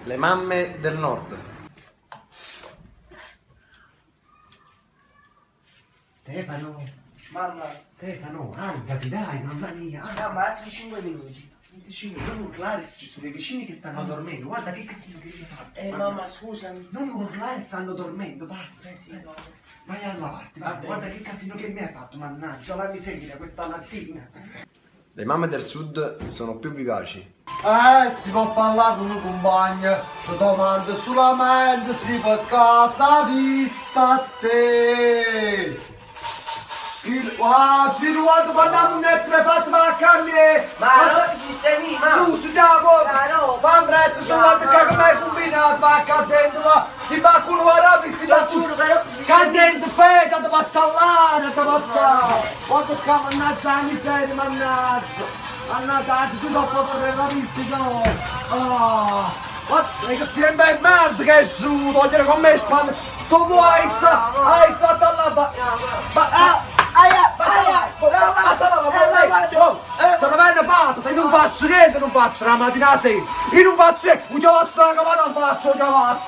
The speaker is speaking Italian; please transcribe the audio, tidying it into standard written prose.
Le mamme del nord. Stefano, Mamma, Stefano, alzati dai, mamma mia. mamma, altri 5 minuti. Vicini, non urlare, ci sono i vicini che stanno dormendo. Guarda che casino che hai fatto. Mamma, scusami. Non urlare, stanno dormendo, vai. Mamma. Vai a lavarti, vai. Guarda che casino che mi hai fatto, mannaggia, la miseria questa mattina. Le mamme del sud sono più vivaci. Si può parlare con un compagno, ti domando solamente se per casa vista a te. Si ruota quando non è fatto ma a me. Ma non ci sei, ma. Su, andiamo! no. Fa un prezzo, sono guarda che mi hai combinato, ma che dentro, va! Ti fa culo, guarda, ti fa culo! Che dentro, feta, ti fa salare, ti fa salare! Guarda che mannaggia la miseria, mannaggia! Mannaggia, tu non puoi fare la vista, no! Guarda, che tieni ben merda che è su, togliere con me spanne! Tu vuoi, hai fatto alla sono bene patto, io non faccio niente, non faccio la mattina a sera, io non faccio niente, non faccio la cavata, non faccio la cavata.